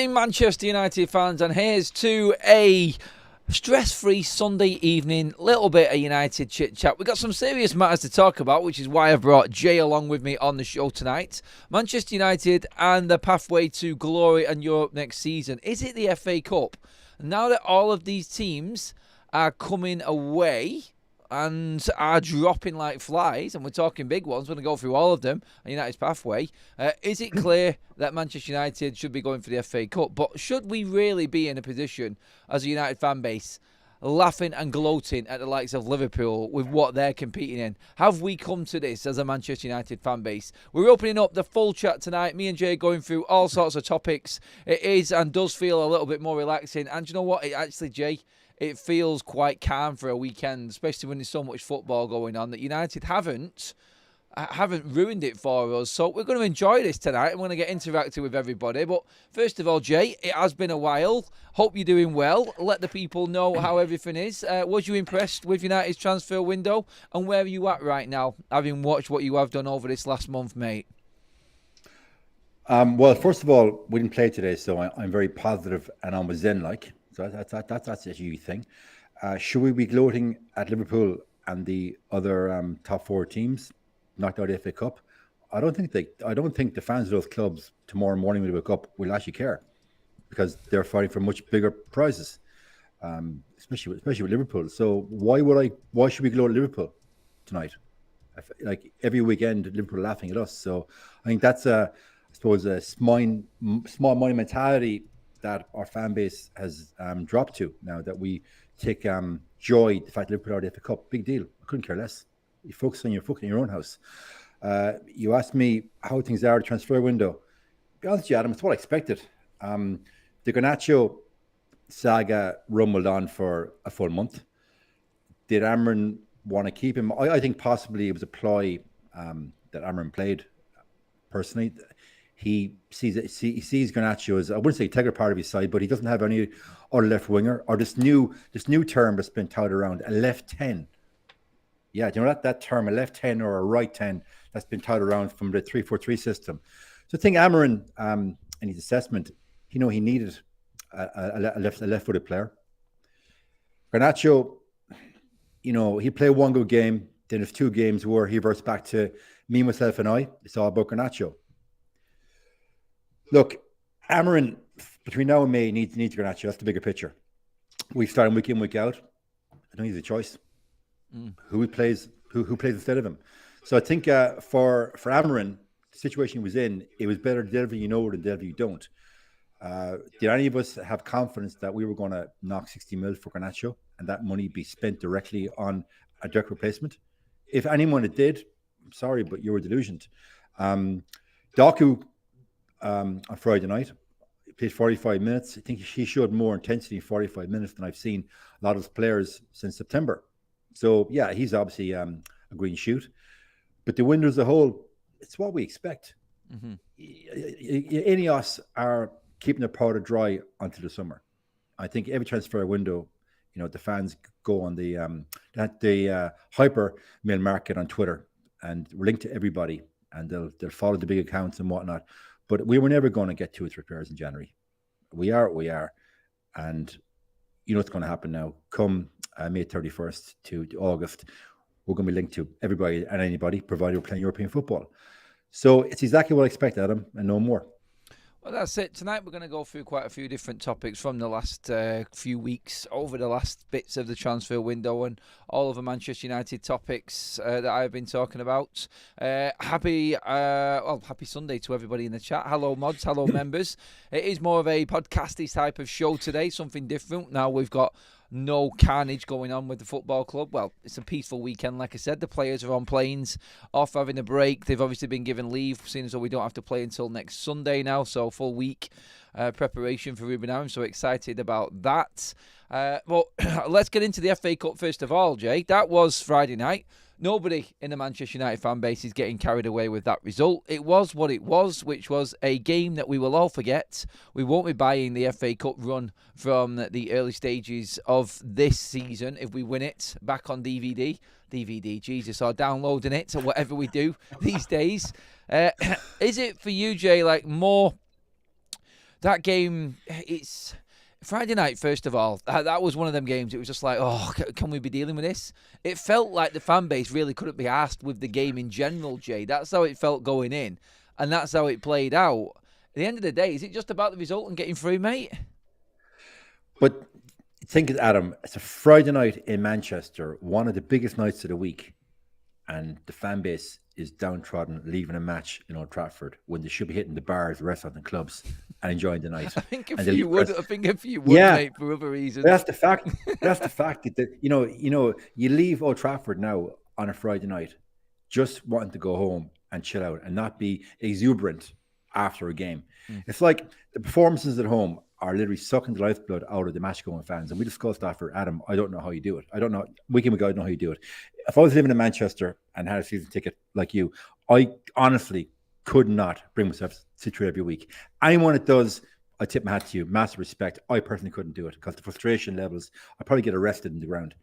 morning, Manchester United fans, and here's to a stress-free Sunday evening, little bit of United chit-chat. We've got some serious matters to talk about, which is why I've brought Jay along with me on the show tonight. Manchester United and the pathway to glory and Europe next season. Is it the FA Cup? Now that all of these teams are coming away and are dropping like flies, and we're talking big ones, we're going to go through all of them, and United's pathway, is it clear that Manchester United should be going for the FA Cup? But should we really be in a position as a United fan base laughing and gloating at the likes of Liverpool with what they're competing in? Have we come to this as a Manchester United fan base? We're opening up the full chat tonight. Me and Jay going through all sorts of topics. It is and does feel a little bit more relaxing. And you know what? It actually, Jay, it feels quite calm for a weekend, especially when there's so much football going on, that United haven't ruined it for us. So we're going to enjoy this tonight. I'm going to get interactive with everybody. But first of all, Jay, it has been a while. Hope you're doing well. Let the people know how everything is. Was you impressed with United's transfer window? And where are you at right now, having watched what you have done over this last month, mate? Well, first of all, we didn't play today, so I'm very positive and on with Zen-like. So that's a huge thing. Should we be gloating at Liverpool and the other top four teams knocked out the FA Cup? I don't think the fans of those clubs tomorrow morning when they wake up will actually care, because they're fighting for much bigger prizes, especially with Liverpool. So why should we gloat at Liverpool tonight? Like every weekend, Liverpool are laughing at us. So I think that's I suppose a small money mentality that our fan base has dropped to now, that we take joy in the fact that Liverpool are the FA Cup. Big deal. I couldn't care less. You focus on your own house. You asked me how things are at the transfer window. To be honest with you, Adam, it's what I expected. The Garnacho saga rumbled on for a full month. Did Amorim want to keep him? I think possibly it was a ploy that Amorim played. Personally, he sees Garnacho as, I wouldn't say a integral part of his side, but he doesn't have any other left winger, or this new term that's been touted around, a left 10. Yeah, do you know that term, a left 10 or a right 10, that's been touted around from the 3-4-3 system. So I think Amorim, in his assessment, he needed a left-footed player. Garnacho, he played one good game, then there's 2 games where he reverts back to me, myself, and I. It's all about Garnacho. Look, Amorim, between now and May, needs Garnacho. That's the bigger picture. We start him week in, week out. I don't think he's a choice. Who plays instead of him? So I think for Amorim, the situation he was in, it was better deliver you know than deliver you don't. Did any of us have confidence that we were going to knock 60 mil for Garnacho and that money be spent directly on a direct replacement? If anyone did, I'm sorry, but you were delusioned. Doku on Friday night, he played 45 minutes. I think he showed more intensity in 45 minutes than I've seen a lot of his players since September. So, yeah, he's obviously a green shoot. But the window as a whole, it's what we expect. Mm-hmm. Ineos are keeping their powder dry until the summer. I think every transfer window, the fans go on the hyper mail market on Twitter and link to everybody, and they'll follow the big accounts and whatnot. But we were never going to get 2 or 3 players in January. We are. And you know what's going to happen now. Come May 31st to August, we're going to be linked to everybody and anybody, provided we're playing European football. So it's exactly what I expect, Adam, and no more. Well, that's it. Tonight we're going to go through quite a few different topics from the last few weeks, over the last bits of the transfer window, and all of the Manchester United topics that I've been talking about. Happy Sunday to everybody in the chat. Hello, mods. Hello, members. It is more of a podcasty type of show today, something different. Now we've got no carnage going on with the football club. Well, it's a peaceful weekend, like I said. The players are on planes, off having a break. They've obviously been given leave, seeing as though we don't have to play until next Sunday now. So full week preparation for Ruben Amorim. So excited about that. Well, let's get into the FA Cup first of all, Jay. That was Friday night. Nobody in the Manchester United fan base is getting carried away with that result. It was what it was, which was a game that we will all forget. We won't be buying the FA Cup run from the early stages of this season if we win it back on DVD, Jesus, or downloading it, or whatever we do these days. Is it for you, Jay, like more that game, it's Friday night, first of all. That was one of them games. It was just like, oh, can we be dealing with this? It felt like the fan base really couldn't be asked with the game in general, Jay. That's how it felt going in, and that's how it played out. At the end of the day, is it just about the result and getting through, mate? But think, Adam, it's a Friday night in Manchester, one of the biggest nights of the week, and the fan base is downtrodden, leaving a match in Old Trafford when they should be hitting the bars, restaurants, and clubs and enjoying the night. I think a few would, mate, for other reasons. That's the fact. That's the fact that you leave Old Trafford now on a Friday night, just wanting to go home and chill out and not be exuberant after a game. It's like the performances at home are literally sucking the lifeblood out of the match-going fans. And we discussed after, Adam, I don't know how you do it. I don't know. Week in, week out, I don't know how you do it. If I was living in Manchester and had a season ticket like you, I honestly could not bring myself to sit through every week. Anyone that does, I tip my hat to you. Massive respect. I personally couldn't do it because the frustration levels, I'd probably get arrested in the ground.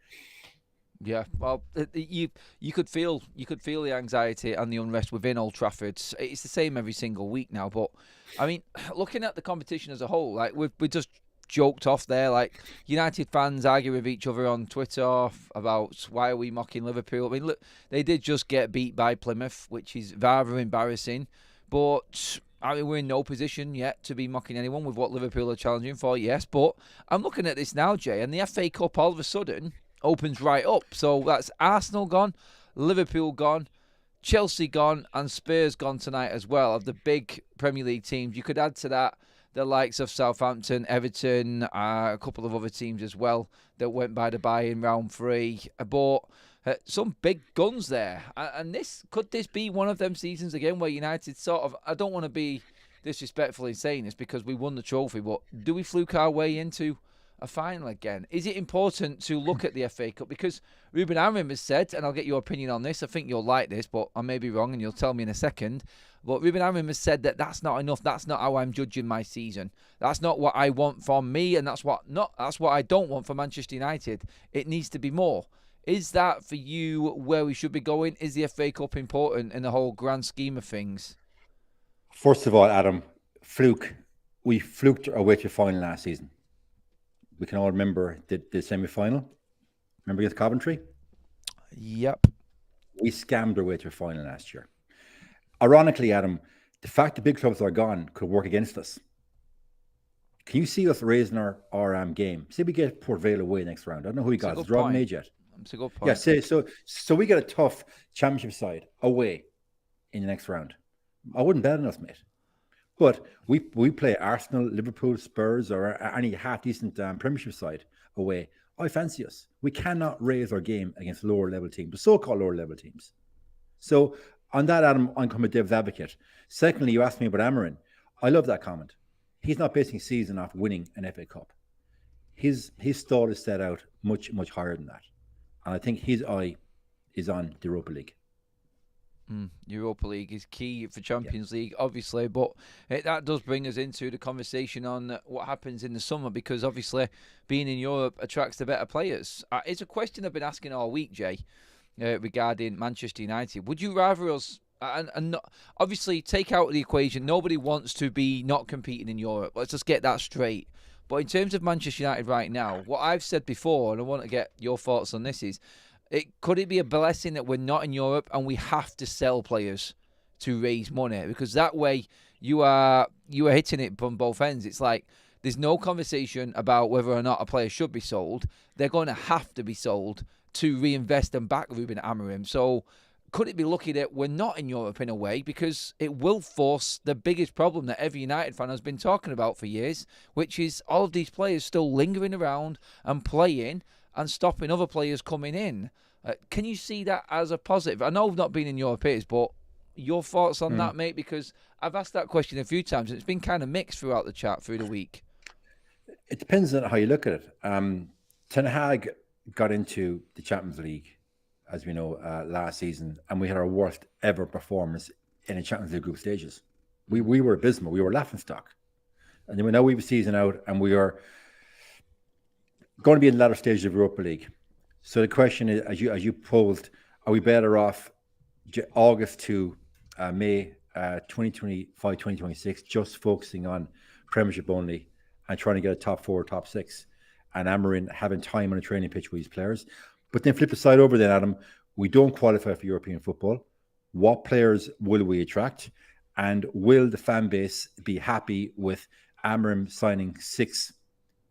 Yeah, well, you could feel the anxiety and the unrest within Old Trafford. It's the same every single week now. But I mean, looking at the competition as a whole, like we just joked off there, like United fans argue with each other on Twitter about why are we mocking Liverpool. I mean, look, they did just get beat by Plymouth, which is rather embarrassing. But I mean, we're in no position yet to be mocking anyone with what Liverpool are challenging for. Yes, but I'm looking at this now, Jay, and the FA Cup all of a sudden opens right up. So that's Arsenal gone, Liverpool gone, Chelsea gone, and Spurs gone tonight as well, of the big Premier League teams. You could add to that the likes of Southampton, Everton, a couple of other teams as well that went by the bye in round 3. But some big guns there. And could this be one of them seasons again where United sort of, I don't want to be disrespectful in saying this because we won the trophy, but do we fluke our way into a final again? Is it important to look at the FA Cup? Because Ruben Amorim has said, and I'll get your opinion on this, I think you'll like this, but I may be wrong and you'll tell me in a second, but Ruben Amorim has said that that's not enough. That's not how I'm judging my season. That's not what I want from me, and that's what I don't want for Manchester United. It needs to be more. Is that for you where we should be going? Is the FA Cup important in the whole grand scheme of things? First of all, Adam, fluke. We fluked our way to final last season. We can all remember the semi-final. Remember against Coventry? Yep. We scammed our way to a final last year. Ironically, Adam, the fact that big clubs are gone could work against us. Can you see us raising our game? Say we get Port Vale away next round. I don't know who we got. Is Robin made yet? That's a good point. Yeah, so we get a tough championship side away in the next round. I wouldn't bet on us, mate. But we play Arsenal, Liverpool, Spurs, or any half-decent Premiership side away. I fancy us. We cannot raise our game against lower-level teams, the so-called lower-level teams. So on that, Adam, I'm coming devil's advocate. Secondly, you asked me about Amorim. I love that comment. He's not basing his season off winning an FA Cup. His stall is set out much, much higher than that. And I think his eye is on the Europa League. Europa League is key for Champions League, obviously, but that does bring us into the conversation on what happens in the summer, because obviously being in Europe attracts the better players. It's a question I've been asking all week, Jay, regarding Manchester United. Would you rather us, and not, obviously take out of the equation, nobody wants to be not competing in Europe. Let's just get that straight. But in terms of Manchester United right now, what I've said before, and I want to get your thoughts on this, is could it be a blessing that we're not in Europe and we have to sell players to raise money? Because that way you are hitting it from both ends. It's like there's no conversation about whether or not a player should be sold. They're going to have to be sold to reinvest and back Ruben Amorim. So could it be lucky that we're not in Europe in a way, because it will force the biggest problem that every United fan has been talking about for years, which is all of these players still lingering around and playing and stopping other players coming in. Can you see that as a positive? I know we've not been in Europe, but your thoughts on that, mate? Because I've asked that question a few times and it's been kind of mixed throughout the chat through the week. It depends on how you look at it. Ten Hag got into the Champions League, as we know, last season, and we had our worst ever performance in the Champions League group stages. We were abysmal. We were laughingstock. And then now we have a season out and we are going to be in the latter stages of Europa League. So the question is, as you posed, are we better off August to May 2025, 2026, just focusing on Premiership only, and trying to get a top 4, top 6, and Amorim having time on a training pitch with his players. But then flip the side over then, Adam, we don't qualify for European football. What players will we attract? And will the fan base be happy with Amorim signing 6,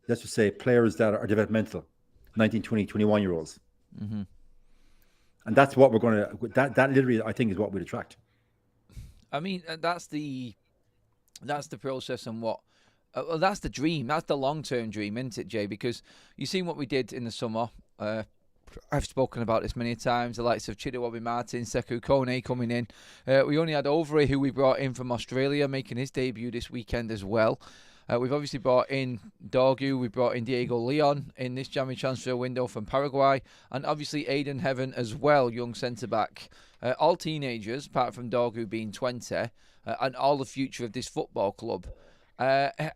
let's just say, players that are developmental, 19, 20, 21-year-olds? Mm-hmm. And that's what we're going to, that literally, I think, is what we'd attract. I mean, that's the process, and what, well, that's the dream. That's the long-term dream, isn't it, Jay? Because you've seen what we did in the summer. I've spoken about this many times. The likes of Chidowabi Martin, Sekou Kone coming in. We only had Overy, who we brought in from Australia, making his debut this weekend as well. We've obviously brought in Dorgu. We brought in Diego Leon in this January transfer window from Paraguay. And obviously Aidan Heaven as well, young centre-back. All teenagers, apart from Dorgu being 20. And all the future of this football club.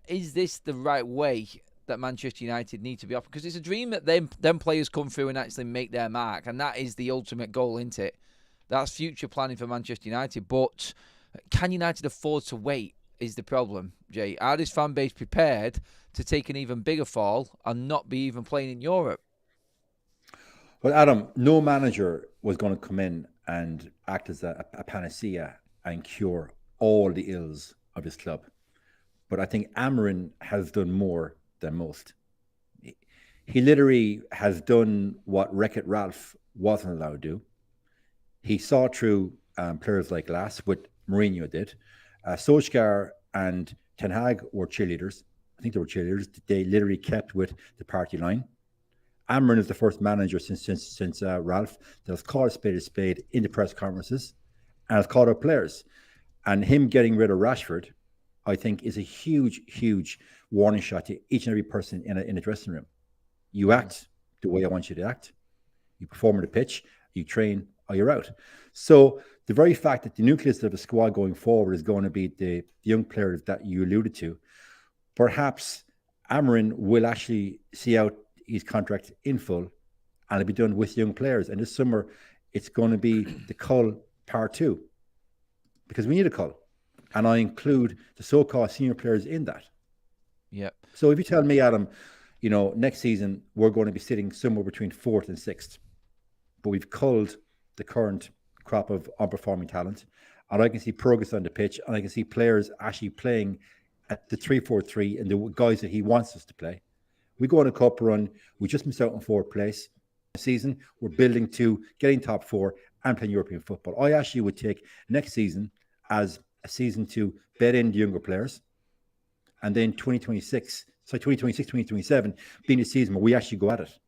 Is this the right way that Manchester United need to be off? Because it's a dream that them players come through and actually make their mark. And that is the ultimate goal, isn't it? That's future planning for Manchester United. But can United afford to wait is the problem, Jay? Are this fan base prepared to take an even bigger fall and not be even playing in Europe? Well, Adam, no manager was going to come in and act as a panacea and cure all the ills of his club. But I think Amorim has done more than most. He literally has done what Wreck-It Ralph wasn't allowed to do. He saw through players like Glass, what Mourinho did. Solskjaer and Ten Hag were cheerleaders. I think they were cheerleaders. They literally kept with the party line. Amorim is the first manager since Ralph that has called a spade in the press conferences and has called up players. And him getting rid of Rashford, I think, is a huge, huge warning shot to each and every person in a dressing room. You act the way I want you to act. You perform on the pitch, you train, or you're out. So the very fact that the nucleus of the squad going forward is going to be the young players that you alluded to, perhaps Amorim will actually see out his contract in full, and it'll be done with young players. And this summer, it's going to be the cull part 2, because we need a cull. And I include the so-called senior players in that. Yep. So if you tell me, Adam, next season we're going to be sitting somewhere between 4th and 6th, but we've culled the current crop of unperforming talent, and I can see progress on the pitch, and I can see players actually playing at the 3-4-3 and the guys that he wants us to play. We go on a cup run. We just missed out on 4th place. The season we're building to getting top 4 and playing European football. I actually would take next season as a season to bed in the younger players, and then 2026, 2027 being the season where we actually go at it.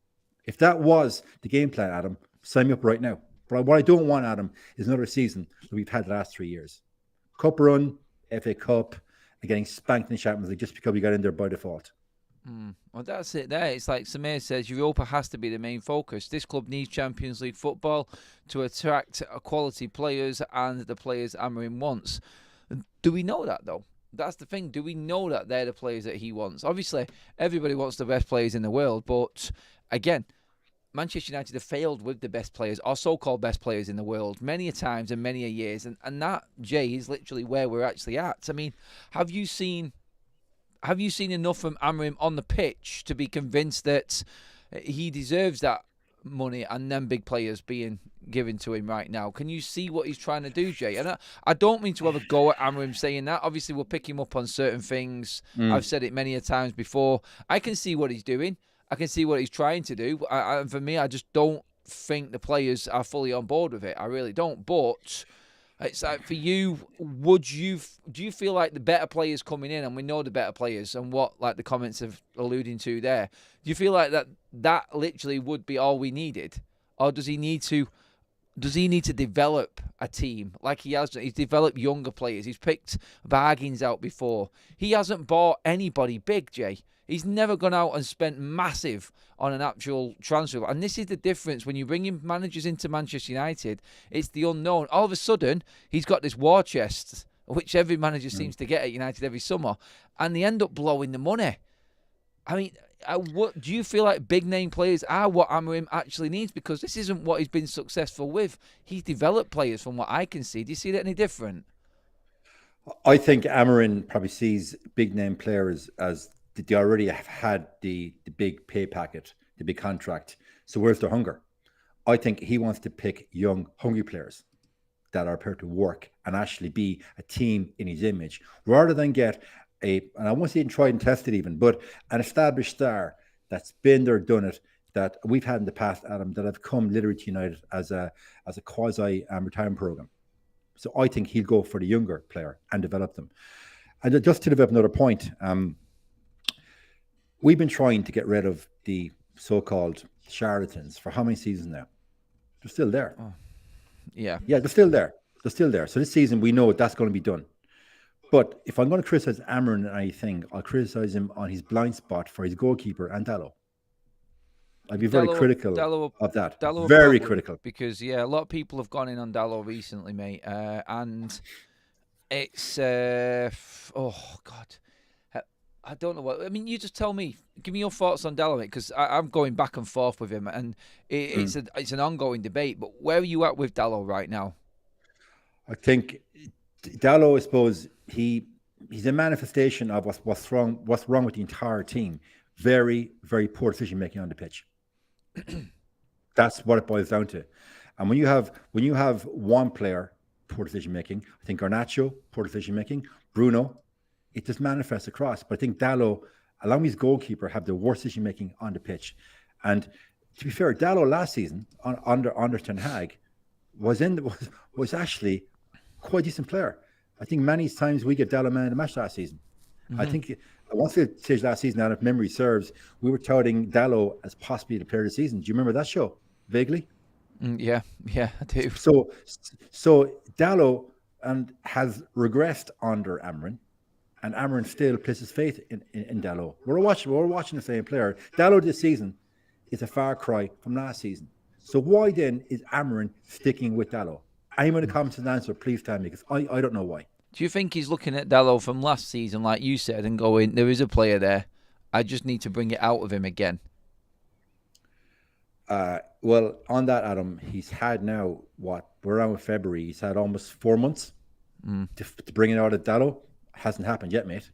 If that was the game plan, Adam, sign me up right now. But what I don't want, Adam, is another season that we've had the last 3 years. Cup run, FA Cup, and getting spanked in the Champions League just because we got in there by default. Well, that's it there. It's like Samir says, Europa has to be the main focus. This club needs Champions League football to attract quality players and the players Amorim wants. Do we know that, though? That's the thing. Do we know that they're the players that he wants? Obviously, everybody wants the best players in the world, but again, Manchester United have failed with the best players, or so-called best players in the world, many a times and many a years, and that, Jay, is literally where we're actually at. I mean, have you seen enough from Amorim on the pitch to be convinced that he deserves that money and them big players being given to him right now? Can you see what he's trying to do, Jay? And I don't mean to have a go at Amorim saying that. Obviously, we'll pick him up on certain things. I've said it many a times before. I can see what he's doing. I can see what he's trying to do. For me, I just don't think the players are fully on board with it. I really don't. But it's like, for you, do you feel like the better players coming in, and we know the better players and what like the comments have alluding to there, do you feel like that literally would be all we needed? Or does he need to develop a team like he has done? He's developed younger players. He's picked bargains out before. He hasn't bought anybody big, Jay. He's never gone out and spent massive on an actual transfer. And this is the difference when you bring in managers into Manchester United. It's the unknown. All of a sudden, he's got this war chest, which every manager seems to get at United every summer, and they end up blowing the money. I mean, what do you feel like big name players are what Amorim actually needs? Because this isn't what he's been successful with. He's developed players from what I can see. Do you see that any different? I think Amorim probably sees big name players as they already have had the big pay packet, the big contract. So where's their hunger? I think he wants to pick young, hungry players that are prepared to work and actually be a team in his image, rather than get and I won't say tried and tested even, but an established star that's been there, done it, that we've had in the past, Adam, that have come literally to United as a quasi retirement program. So I think he'll go for the younger player and develop them. And just to develop another point, we've been trying to get rid of the so-called charlatans for how many seasons now? They're still there. Oh, yeah. Yeah, they're still there. They're still there. So this season, we know that's going to be done. But if I'm going to criticize Amorim on anything, I'll criticize him on his blind spot for his goalkeeper and Dalot. I'd be very critical of that. Very critical. Because, a lot of people have gone in on Dalot recently, mate. And it's, oh, God. I don't know what. I mean, you just tell me. Give me your thoughts on Dalot, because I'm going back and forth with him, and it's an ongoing debate. But where are you at with Dalot right now? I think Dalot, I suppose, he's a manifestation of what's wrong with the entire team. Very, very poor decision making on the pitch. That's what it boils down to. And when you have one player, poor decision making, I think Garnacho, poor decision making, Bruno, it just manifests across. But I think Dalot, along with his goalkeeper, have the worst decision making on the pitch. And to be fair, Dalot last season under Ten Hag was actually quite a decent player. I think many times we give Dalot man of the match last season. Mm-hmm. I think once the stage last season, out if memory serves, we were touting Dalot as possibly the player of the season. Do you remember that show vaguely? Yeah, I do. So Dalot has regressed under Amorim, and Amorim still places faith in Dalot. We're watching the same player. Dalot this season is a far cry from last season. So why then is Amorim sticking with Dalot? Anyone in the comments and answer, please tell me, because I don't know why. Do you think he's looking at Dalot from last season, like you said, and going, there is a player there, I just need to bring it out of him again? Well, on that, Adam, he's had now, we're around with February, he's had almost 4 months to bring it out of Dalot. Hasn't happened yet, mate.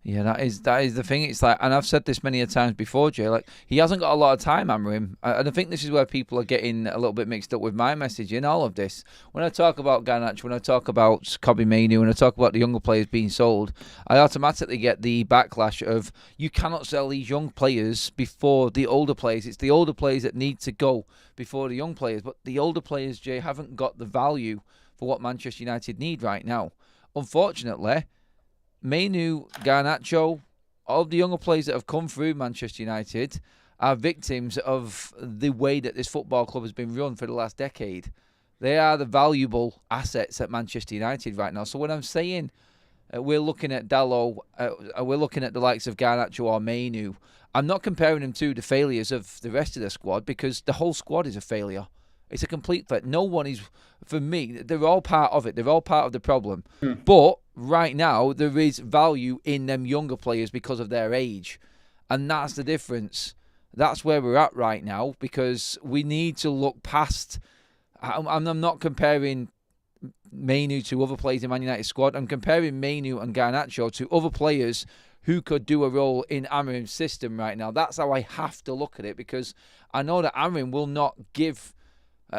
Yeah, that is the thing. It's like, and I've said this many a times before, Jay, like, he hasn't got a lot of time, Amorim. And I think this is where people are getting a little bit mixed up with my message in all of this. When I talk about Garnacho, when I talk about Kobby Mainoo, when I talk about the younger players being sold, I automatically get the backlash of, you cannot sell these young players before the older players. It's the older players that need to go before the young players. But the older players, Jay, haven't got the value for what Manchester United need right now. Unfortunately, Mainoo, Garnacho, all the younger players that have come through Manchester United are victims of the way that this football club has been run for the last decade. They are the valuable assets at Manchester United right now. So when I'm saying we're looking at Dalot, we're looking at the likes of Garnacho or Mainoo, I'm not comparing them to the failures of the rest of the squad, because the whole squad is a failure. It's a complete failure. No one is, for me, they're all part of it. They're all part of the problem. But right now, there is value in them younger players because of their age. And that's the difference. That's where we're at right now, because we need to look past. I'm not comparing Mainoo to other players in Man United squad. I'm comparing Mainoo and Garnacho to other players who could do a role in Amorim's system right now. That's how I have to look at it, because I know that Amorim will not give...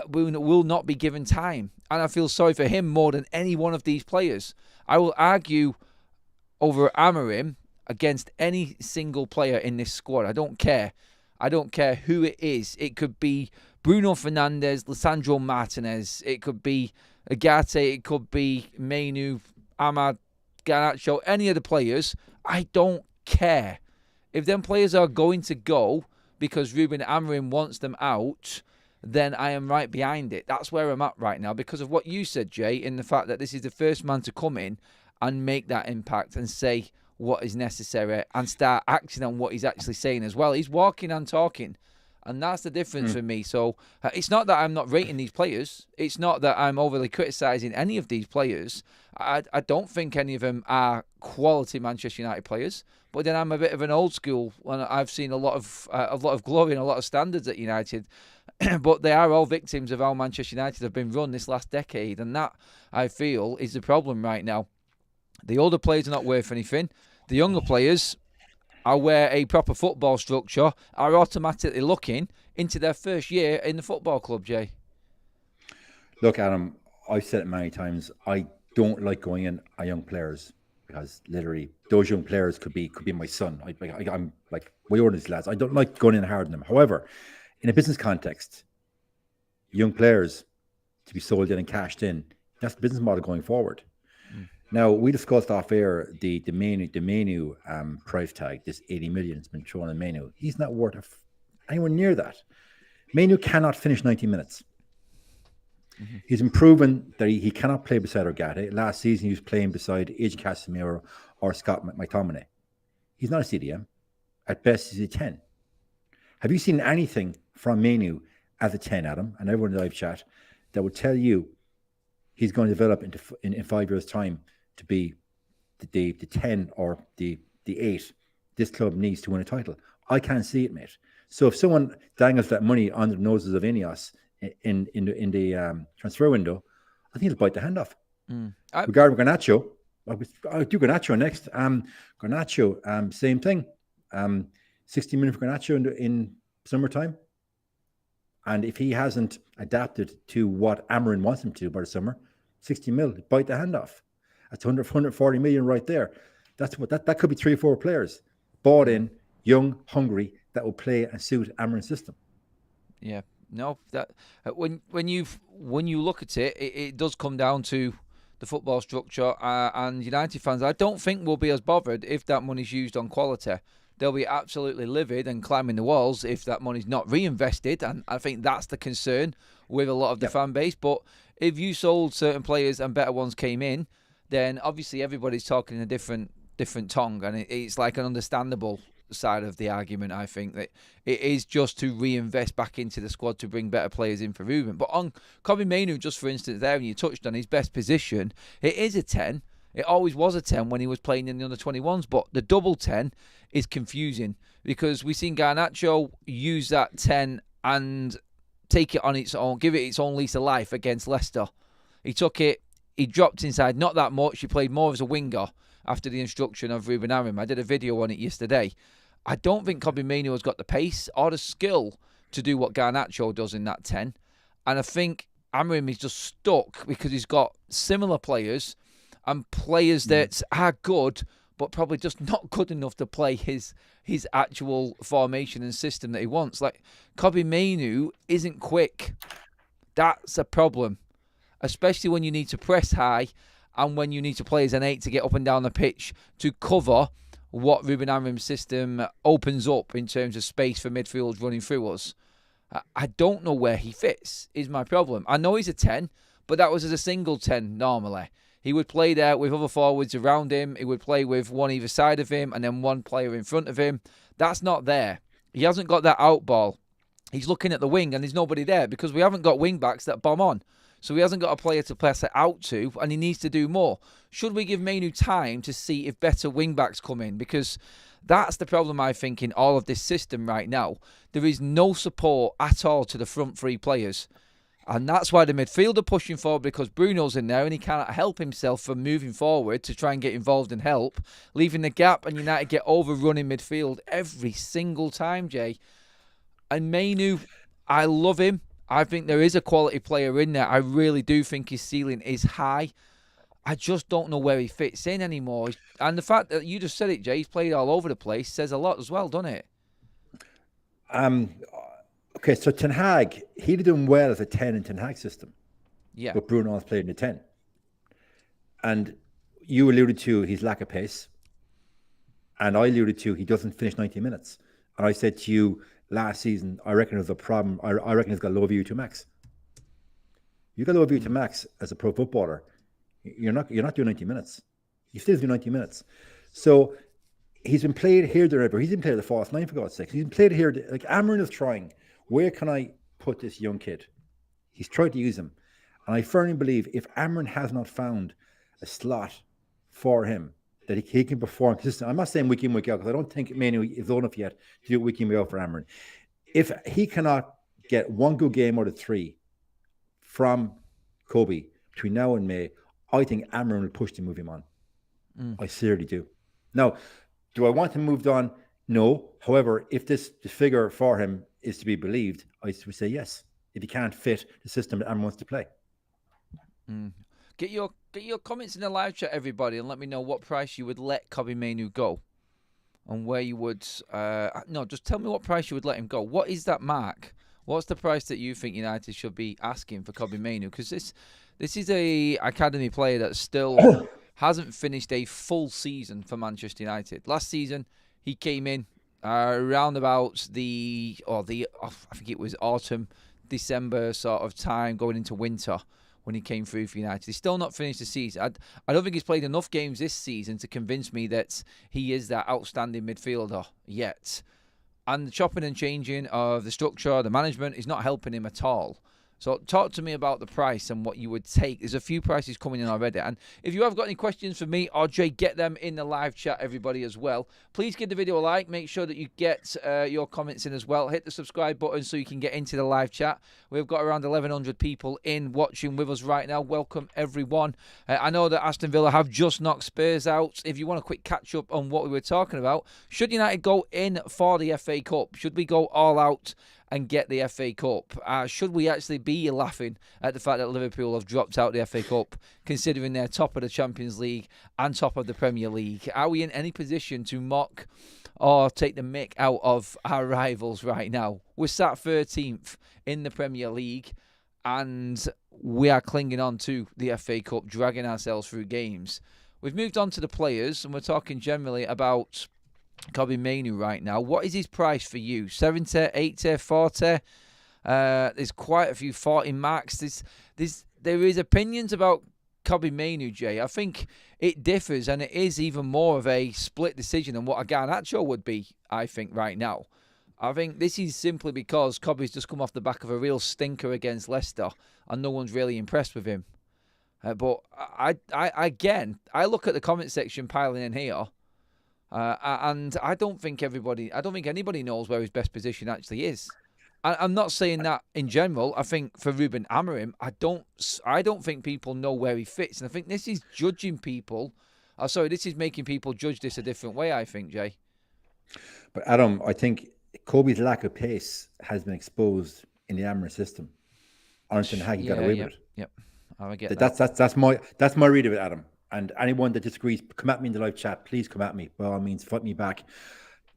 will not be given time. And I feel sorry for him more than any one of these players. I will argue over Amorim against any single player in this squad. I don't care. I don't care who it is. It could be Bruno Fernandes, Lisandro Martinez. It could be Agate. It could be Mainoo, Ahmad, Garnacho. Any of the players. I don't care. If them players are going to go because Ruben Amorim wants them out, then I am right behind it. That's where I'm at right now, because of what you said, Jay, in the fact that this is the first man to come in and make that impact and say what is necessary and start acting on what he's actually saying as well. He's walking and talking, and that's the difference for me. So it's not that I'm not rating these players. It's not that I'm overly criticising any of these players. I don't think any of them are quality Manchester United players. But then I'm a bit of an old school, and I've seen a lot of glory and a lot of standards at United. but they are all victims of how Manchester United have been run this last decade, and that, I feel, is the problem right now. The older players are not worth anything. The younger players are where a proper football structure are automatically looking into their first year in the football club, Jay. Look, Adam, I've said it many times. I don't like going in at young players because literally those young players could be my son. I'm like way older than these lads. I don't like going in hard on them. However, in a business context, young players to be sold in and cashed in, that's the business model going forward. Now, we discussed off air the Mainoo price tag, this 80 million has been thrown in Mainoo. He's not worth anywhere near that. Mainoo cannot finish 90 minutes. Mm-hmm. He's proven that he cannot play beside Orgate. Last season, he was playing beside Agent Casemiro or Scott McTominay. He's not a CDM. At best, he's a 10. Have you seen anything from Mainoo as a 10, Adam, and everyone in the live chat, that would tell you he's going to develop in 5 years' time to be the 10 or the 8 this club needs to win a title? I can't see it, mate. So if someone dangles that money under the noses of Ineos in the transfer window, I think he'll bite the hand off. Regarding Garnacho, I'll do Garnacho next. Garnacho, same thing. 60 million for Garnacho in summertime. And if he hasn't adapted to what Amorim wants him to by the summer, 60 mil, bite the hand off. That's 140 million right there. That could be 3 or 4 players bought in, young, hungry, that will play and suit Amorim's system. Yeah, no, that when you look at it, it does come down to the football structure, and United fans, I don't think will be as bothered if that money's used on quality. They'll be absolutely livid and climbing the walls if that money's not reinvested, and I think that's the concern with a lot of the fan base. But if you sold certain players and better ones came in, then obviously everybody's talking in a different tongue, and it's like an understandable side of the argument. I think that it is just to reinvest back into the squad to bring better players in for Ruben. But on Kobby Mainoo, just for instance, there, and you touched on his best position, it is a 10. It always was a 10 when he was playing in the under-21s, but the double 10 is confusing because we've seen Garnacho use that 10 and take it on its own, give it its own lease of life against Leicester. He took it, he dropped inside, not that much. He played more as a winger after the instruction of Ruben Amorim. I did a video on it yesterday. I don't think Kobby Mainoo has got the pace or the skill to do what Garnacho does in that 10. And I think Amorim is just stuck because he's got similar players and players that are good, but probably just not good enough to play his actual formation and system that he wants. Like, Kobby Mainoo isn't quick. That's a problem, especially when you need to press high and when you need to play as an 8 to get up and down the pitch to cover what Ruben Amorim's system opens up in terms of space for midfielders running through us. I don't know where he fits, is my problem. I know he's a 10, but that was as a single 10 normally. He would play there with other forwards around him. He would play with one either side of him and then one player in front of him. That's not there. He hasn't got that out ball. He's looking at the wing and there's nobody there because we haven't got wing backs that bomb on. So he hasn't got a player to pass it out to, and he needs to do more. Should we give Mainoo time to see if better wing backs come in? Because that's the problem, I think, in all of this system right now. There is no support at all to the front 3 players. And that's why the midfield are pushing forward, because Bruno's in there and he cannot help himself from moving forward to try and get involved and help, leaving the gap, and United get overrun in midfield every single time, Jay. And Mainoo, I love him. I think there is a quality player in there. I really do think his ceiling is high. I just don't know where he fits in anymore. And the fact that you just said it, Jay, he's played all over the place, says a lot as well, doesn't it? Okay, so Ten Hag, he'd have done well as a 10 in Ten Hag's system. Yeah. But Bruno has played in the 10. And you alluded to his lack of pace. And I alluded to he doesn't finish 90 minutes. And I said to you last season, I reckon there's a problem. I reckon he's got low VO2 max. You got low VO2 max as a pro footballer. You're not doing 90 minutes. You still do 90 minutes. So he's been played here, there, ever. He's been played at the false line, for God's sake. He's been played here. Like, Amorim is trying. Where can I put this young kid? He's tried to use him. And I firmly believe if Amorim has not found a slot for him that he can perform consistently, I'm not saying week in, week out, because I don't think Mainoo is old enough yet to do it week in, week out for Amorim. If he cannot get one good game out of 3 from Kobby between now and May, I think Amorim will push to move him on. I seriously do. Now, do I want him moved on? No. However, if the figure for him is to be believed, I would say yes. If he can't fit the system that Amorim wants to play. Get your comments in the live chat, everybody, and let me know what price you would let Kobby Mainoo go, and where you would. Just tell me what price you would let him go. What is that mark? What's the price that you think United should be asking for Kobby Mainoo? Because this is a academy player that still hasn't finished a full season for Manchester United. Last season, he came in around about I think it was autumn, December sort of time, going into winter when he came through for United. He's still not finished the season. I don't think he's played enough games this season to convince me that he is that outstanding midfielder yet. And the chopping and changing of the structure, the management, is not helping him at all. So talk to me about the price and what you would take. There's a few prices coming in already. And if you have got any questions for me or Jay, get them in the live chat, everybody, as well. Please give the video a like. Make sure that you get your comments in as well. Hit the subscribe button so you can get into the live chat. We've got around 1,100 people in watching with us right now. Welcome, everyone. I know that Aston Villa have just knocked Spurs out. If you want a quick catch-up on what we were talking about, should United go in for the FA Cup? Should we go all out and get the FA Cup? Should we actually be laughing at the fact that Liverpool have dropped out the FA Cup, considering they're top of the Champions League and top of the Premier League? Are we in any position to mock or take the mick out of our rivals right now? We're sat 13th in the Premier League, and we are clinging on to the FA Cup, dragging ourselves through games. We've moved on to the players, and we're talking generally about Kobby Mainoo right now. What is his price for you? 70, 80, 40? There's quite a few 40 marks. There is opinions about Kobby Mainoo, Jay. I think it differs, and it is even more of a split decision than what a Garnacho would be, I think, right now. I think this is simply because Kobby's just come off the back of a real stinker against Leicester, and no one's really impressed with him. But I look at the comment section piling in here, and I don't think anybody knows where his best position actually is. I'm not saying that in general. I think for Ruben Amorim, I don't think people know where he fits, and I think this is judging people. This is making people judge this a different way, I think, Jay. But Adam, I think Kobby's lack of pace has been exposed in the Amorim system. I don't know how he got away with it. Yep, I get that. That's my read of it, Adam. And anyone that disagrees, come at me in the live chat. Please come at me. By all means, fight me back.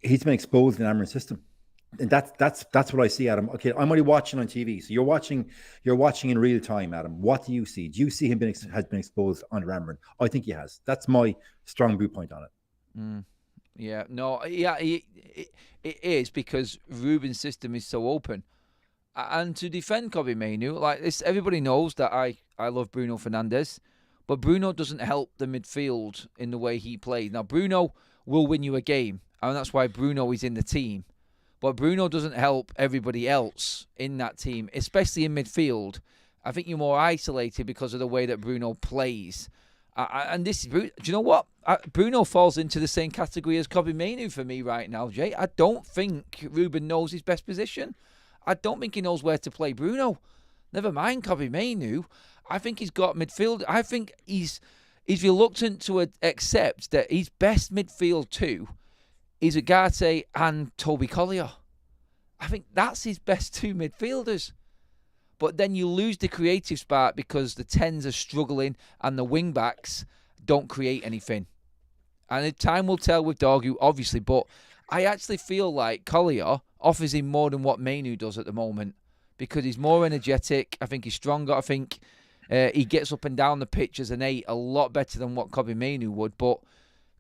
He's been exposed in the Amorim system, and that's what I see, Adam. Okay, I'm only watching on TV, so you're watching in real time, Adam. What do you see? Do you see him has been exposed under Amorim? I think he has. That's my strong viewpoint on it. Yeah, no, yeah, it is, because Ruben's system is so open. And to defend Kobby Mainoo, like this, everybody knows that I love Bruno Fernandes, but Bruno doesn't help the midfield in the way he plays. Now, Bruno will win you a game, and that's why Bruno is in the team. But Bruno doesn't help everybody else in that team, especially in midfield. I think you're more isolated because of the way that Bruno plays. Do you know what? Bruno falls into the same category as Kobby Mainoo for me right now, Jay. I don't think Ruben knows his best position. I don't think he knows where to play Bruno. Never mind Kobby Mainoo. I think he's got midfield. I think he's reluctant to accept that his best midfield two is Ugarte and Toby Collier. I think that's his best two midfielders. But then you lose the creative spark because the 10s are struggling and the wing-backs don't create anything. And time will tell with Dorgu, obviously, but I actually feel like Collier offers him more than what Mainoo does at the moment, because he's more energetic. I think he's stronger. I think he gets up and down the pitch as an 8 a lot better than what Kobby Mainoo would. But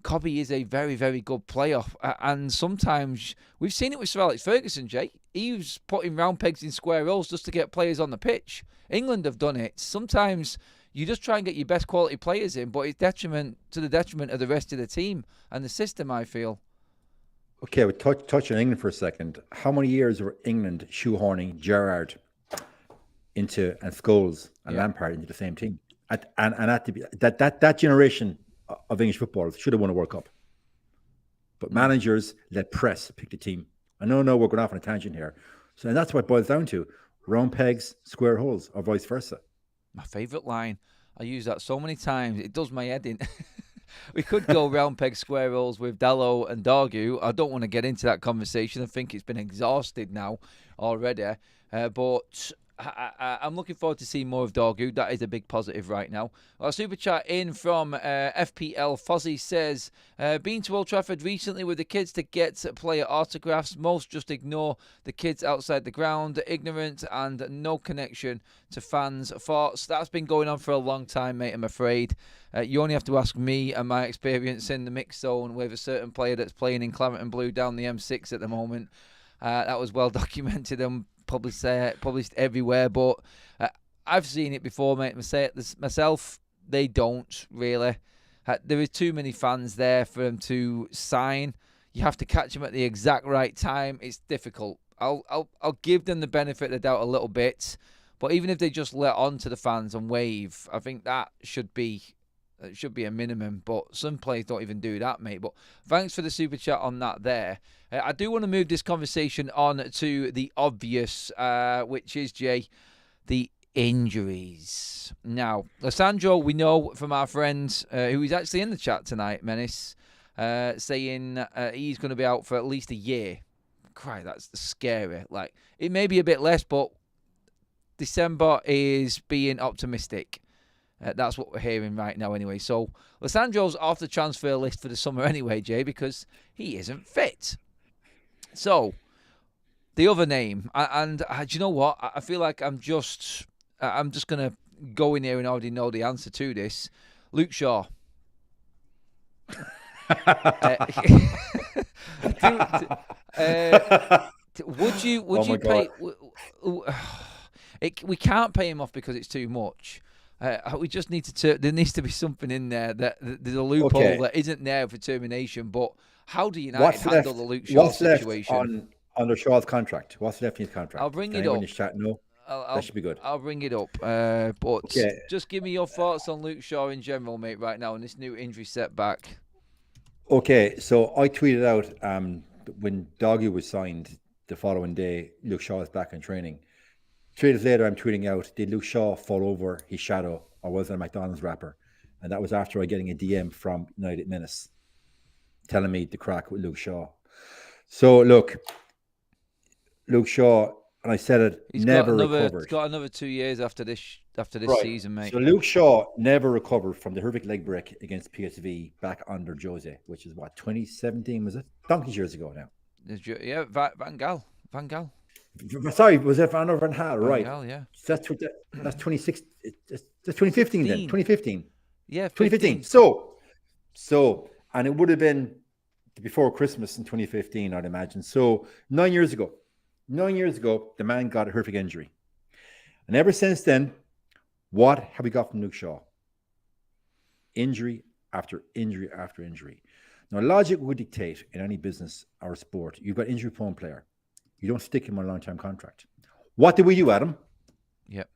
Kobby is a very, very good player. And sometimes we've seen it with Sir Alex Ferguson, Jay. He was putting round pegs in square holes just to get players on the pitch. England have done it. Sometimes you just try and get your best quality players in, but it's to the detriment of the rest of the team and the system, I feel. Okay, we touch on England for a second. How many years were England shoehorning Gerrard and Scholes and Lampard into the same team? That generation of English football should have won a World Cup. But managers let press pick the team. I know we're going off on a tangent here. So, and that's what it boils down to: round pegs, square holes, or vice versa. My favourite line. I use that so many times. It does my head in. We could go round peg square holes with Dalot and Dargu. I don't want to get into that conversation. I think it's been exhausted now already. But I'm looking forward to seeing more of Dargu. That is a big positive right now. Our super chat in from FPL Fozzie says, been to Old Trafford recently with the kids to get player autographs. Most just ignore the kids outside the ground. Ignorant and no connection to fans' thoughts. That's been going on for a long time, mate, I'm afraid. You only have to ask me and my experience in the mixed zone with a certain player that's playing in claret and blue down the M6 at the moment. That was well documented and published everywhere, but I've seen it before, mate. Myself, they don't really. There is too many fans there for them to sign. You have to catch them at the exact right time. It's difficult. I'll give them the benefit of the doubt a little bit, but even if they just let on to the fans and wave, I think that should be a minimum. But some players don't even do that, mate. But thanks for the super chat on that there. I do want to move this conversation on to the obvious, which is, Jay, the injuries. Now, Lissandro, we know from our friend, who is actually in the chat tonight, Menace, saying he's going to be out for at least a year. Cry, that's scary. Like, it may be a bit less, but December is being optimistic. That's what we're hearing right now anyway. So, Lissandro's off the transfer list for the summer anyway, Jay, because he isn't fit. So, the other name, and do you know what? I feel like I'm just going to go in here and already know the answer to this. Luke Shaw. Would you pay? We can't pay him off because it's too much. We just need to. There needs to be something in there that there's a loophole that isn't there for termination. But how do United handle the Luke Shaw situation? What's left under Shaw's contract? What's left in his contract? I'll bring it up. That should be good. I'll bring it up. But just give me your thoughts on Luke Shaw in general, mate, right now, and this new injury setback. Okay, so I tweeted out when Doggy was signed the following day, Luke Shaw is back in training. 3 days later, I'm tweeting out, did Luke Shaw fall over his shadow or was it a McDonald's wrapper? And that was after I getting a DM from United Menace telling me the crack with Luke Shaw. So, look, Luke Shaw, and I said it, never recovered. He's got another 2 years after this season, mate. So Luke Shaw never recovered from the horrific leg break against PSV back under Jose, which is what, 2017, was it? Donkey's years ago now. Yeah, Van Gaal. Sorry, was it Van Gaal? Right. Van Gaal, yeah. That's 26. That's 2015 then. 2015. Yeah, 2015. So, and it would have been before Christmas in 2015, I'd imagine. So 9 years ago, the man got a horrific injury. And ever since then, what have we got from Luke Shaw? Injury after injury after injury. Now, logic would dictate in any business or sport, you've got injury-prone player. You don't stick him on a long-term contract. What did we do, Adam? Yep.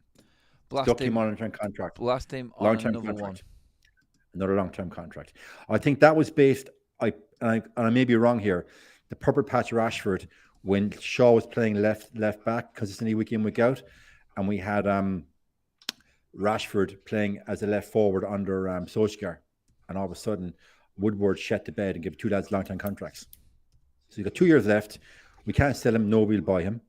Stuck him on a long-term contract. Blast him on another contract. One. Another long-term contract. I think that was based, and I may be wrong here, the purple patch Rashford, when Shaw was playing left back consistently week in, week out, and we had Rashford playing as a left forward under Solskjaer, and all of a sudden Woodward shat the bed and gave 2 lads long-term contracts. So you got 2 years left. We can't sell him. No, we'll buy him.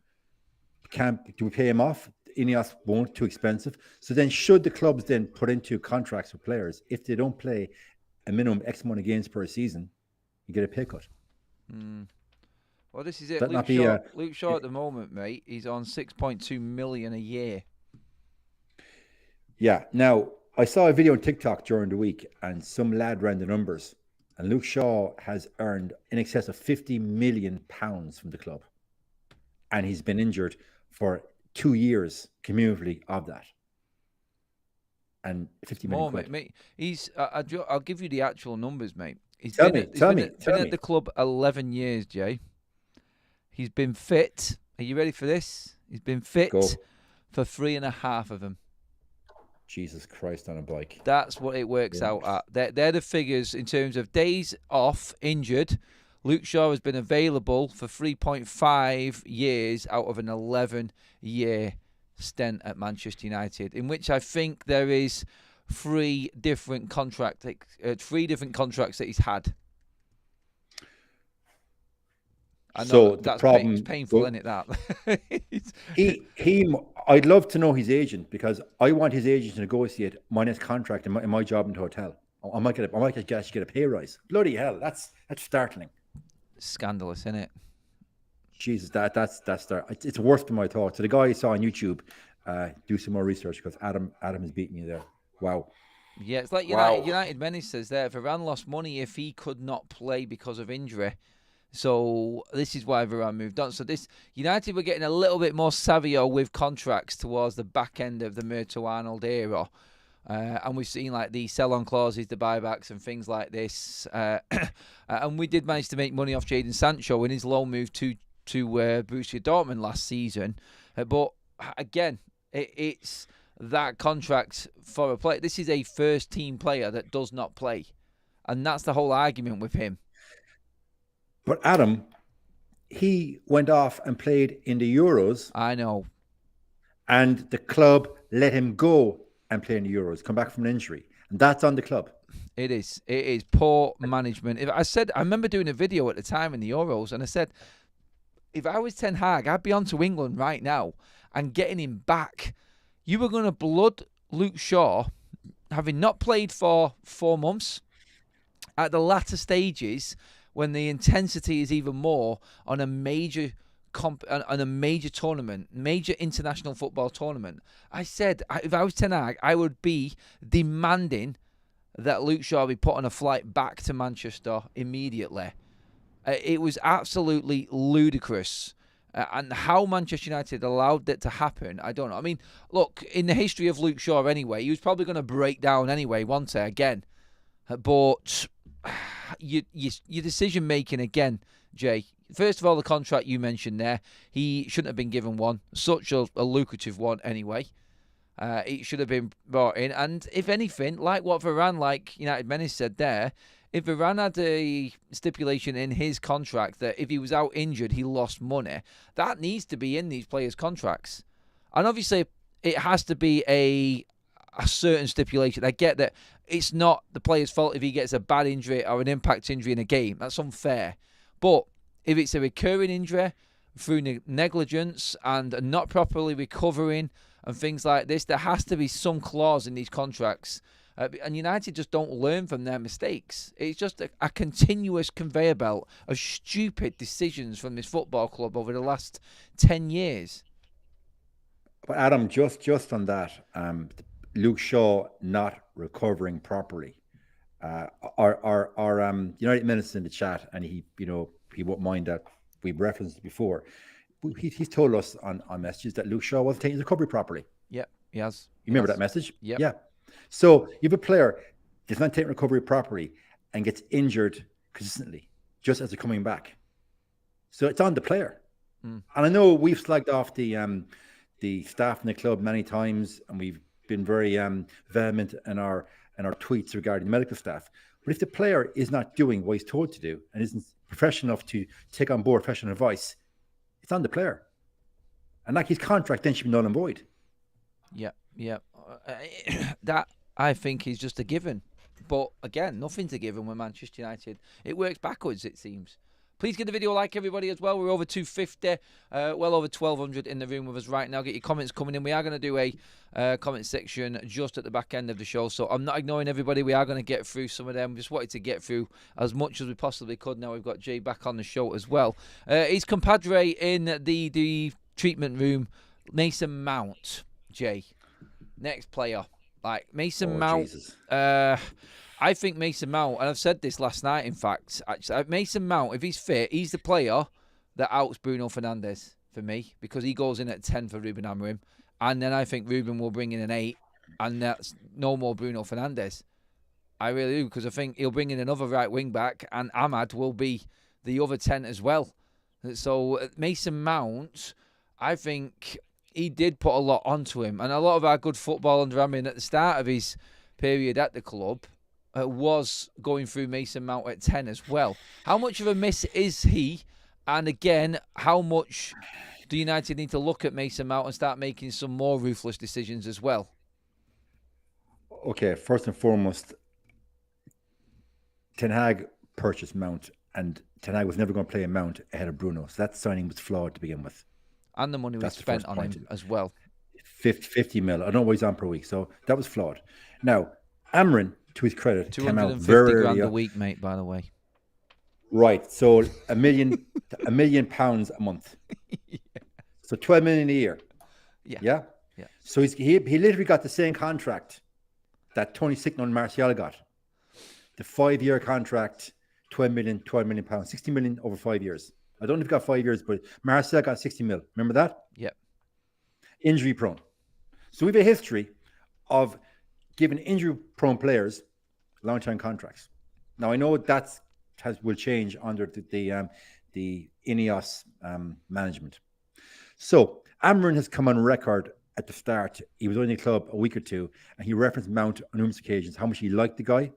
Do we pay him off? Ineos won't. Too expensive. So then, should the clubs then put into contracts with players if they don't play a minimum X amount of games per season, you get a pay cut. Well, this is it. Luke Shaw at the moment, mate, he's on 6.2 million a year. Yeah. Now, I saw a video on TikTok during the week, and some lad ran the numbers. And Luke Shaw has earned in excess of £50 million from the club. And he's been injured for 2 years cumulatively of that. And 50 million quid. Mate. I'll give you the actual numbers, mate. He's been at the club 11 years, Jay. He's been fit. Are you ready for this? He's been fit for 3.5 of them. Jesus Christ on a bike. That's what it works out at. They're the figures in terms of days off, injured. Luke Shaw has been available for 3.5 years out of an 11-year stint at Manchester United, in which I think there is three different contracts that he's had. I know So the that's problem, it's painful, isn't it? That I'd love to know his agent, because I want his agent to negotiate my next contract in my job in the hotel. I might actually get a pay rise. Bloody hell, that's startling. Scandalous, isn't it? Jesus, that's it's worse than my thoughts. So the guy I saw on YouTube, do some more research, because Adam is beating you there. Wow. Yeah, it's like United Menace says there. Varane lost money if he could not play because of injury. So this is why Varane moved on. So this United were getting a little bit more savvier with contracts towards the back end of the Murto Arnold era. And we've seen like the sell-on clauses, the buybacks and things like this. And we did manage to make money off Jadon Sancho in his loan move to Borussia Dortmund last season. But again, it's that contract for a player. This is a first-team player that does not play. And that's the whole argument with him. But Adam, he went off and played in the Euros. I know. And the club let him go and play in the Euros, come back from an injury. And that's on the club. It is. It is poor management. I remember doing a video at the time in the Euros, and I said, if I was Ten Hag, I'd be on to England right now and getting him back. You were going to blood Luke Shaw, having not played for 4 months, at the latter stages, when the intensity is even more on a major tournament, major international football tournament. I said, if I was Ten Hag, I would be demanding that Luke Shaw be put on a flight back to Manchester immediately. It was absolutely ludicrous. And how Manchester United allowed it to happen, I don't know. I mean, look, in the history of Luke Shaw anyway, he was probably going to break down anyway, wasn't he, again? But your decision making again, Jay. First of all, the contract you mentioned there, he shouldn't have been given one, such a lucrative one anyway. It should have been brought in, and if anything, like what Varane, like United Menace said there, if Varane had a stipulation in his contract that if he was out injured, he lost money, that needs to be in these players' contracts. And obviously, it has to be a certain stipulation. I get that it's not the player's fault if he gets a bad injury or an impact injury in a game. That's unfair. But if it's a recurring injury through negligence and not properly recovering and things like this, there has to be some clause in these contracts. And United just don't learn from their mistakes. It's just a continuous conveyor belt of stupid decisions from this football club over the last 10 years. But Adam, just on that, Luke Shaw not recovering properly. Our United Minister in the chat, and he won't mind that we've referenced it before. He's told us on messages that Luke Shaw wasn't taking his recovery properly. Yep, he has. You remember that message? Yep. Yeah. So you have a player that's not taking recovery properly and gets injured consistently just as they're coming back. So it's on the player. And I know we've slagged off the staff in the club many times, and we've been very vehement in our tweets regarding the medical staff. But if the player is not doing what he's told to do and isn't professional enough to take on board professional advice, it's on the player. And like his contract then should be null and void. Yeah. That, I think, is just a given. But again, nothing's a given with Manchester United. It works backwards, it seems. Please give the video a like, everybody, as well. We're over 250, well over 1,200 in the room with us right now. Get your comments coming in. We are going to do a comment section just at the back end of the show, so I'm not ignoring everybody. We are going to get through some of them. Just wanted to get through as much as we possibly could. Now we've got Jay back on the show as well. His compadre in the treatment room, Mason Mount. Jay, next player. Like Mason Mount. Jesus. I think Mason Mount, and I've said this last night, in fact, actually, Mason Mount, if he's fit, he's the player that outs Bruno Fernandes for me, because he goes in at 10 for Ruben Amorim, and then I think Ruben will bring in an 8, and that's no more Bruno Fernandes. I really do, because I think he'll bring in another right wing back, and Ahmad will be the other 10 as well. So Mason Mount, I think he did put a lot onto him, and a lot of our good football under Amorim at the start of his period at the club, was going through Mason Mount at 10 as well. How much of a miss is he? And again, how much do United need to look at Mason Mount and start making some more ruthless decisions as well? Okay, first and foremost, Ten Hag purchased Mount, and Ten Hag was never going to play a Mount ahead of Bruno. So that signing was flawed to begin with. And the money we spent on him as well. 50 mil. I don't know what he's on per week. So that was flawed. Now, Amorim, to his credit, came out 250 very grand early. a week, mate, by the way. Right. So £1 million a month. Yeah. So 12 million a year. Yeah. So he literally got the same contract that Tony Signal and Martial got. The 5-year contract, 12 million pounds, 60 million over 5 years. I don't know if he got 5 years, but Martial got 60 mil. Remember that? Yep. Injury prone. So we have a history of giving injury prone players long-term contracts. Now I know that will change under the Ineos management. So Amorim has come on record at the start. He was only in the club a week or two, and he referenced Mount on numerous occasions how much he liked the guy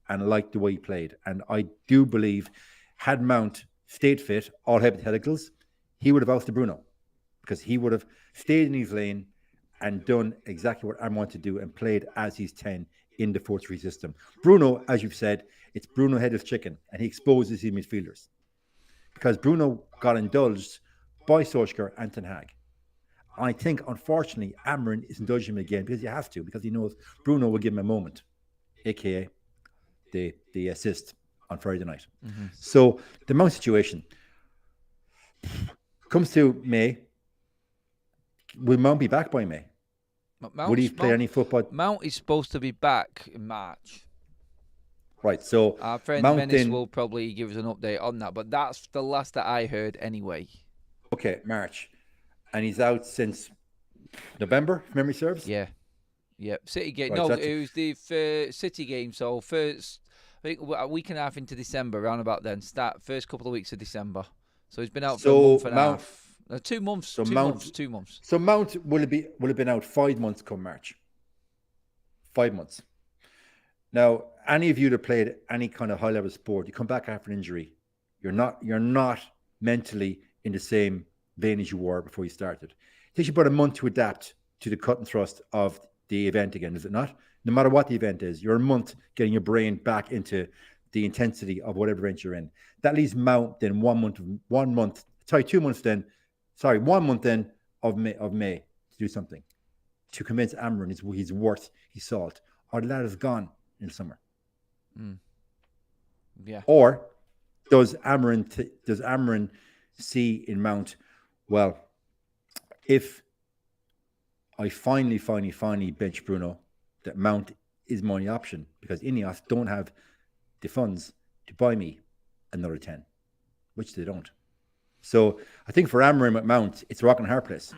and liked the way he played. And I do believe, had Mount stayed fit, all hypotheticals, he would have ousted Bruno, because he would have stayed in his lane and done exactly what Amorim wanted to do and played as he's 10 in the 4-3 system. Bruno, as you've said, it's Bruno headless chicken, and he exposes his midfielders. Because Bruno got indulged by Solskjaer and Ten Hag. I think, unfortunately, Amorim is indulging him again because he has to, because he knows Bruno will give him a moment, a.k.a. the assist on Friday night. Mm-hmm. So the Mount situation comes to May. Will Mount be back by May? Would he play any football? Mount is supposed to be back in March. Right, so our friend Menace will probably give us an update on that, but that's the last that I heard anyway. Okay, March. And he's out since November, if memory serves? Yeah. City game. Right, no, it was the City game. So first, I think a week and a half into December, around about then. First couple of weeks of December. So he's been out for a month and a half. 2 months. So 2 months. So Mount will have been out 5 months come March. 5 months. Now, any of you that played any kind of high level sport, you come back after an injury, you're not mentally in the same vein as you were before you started. It takes you about a month to adapt to the cut and thrust of the event again, is it not? No matter what the event is, you're a month getting your brain back into the intensity of whatever event you're in. That leaves Mount then 1 month then of May to do something, to convince Amorim he's worth his salt. Or the lad is gone in the summer. Yeah. Or does Amorim see in Mount, well, if I finally bench Bruno, that Mount is my only option, because Ineos don't have the funds to buy me another 10, which they don't. So I think for Amorim at Mount, it's a rock and a hard place.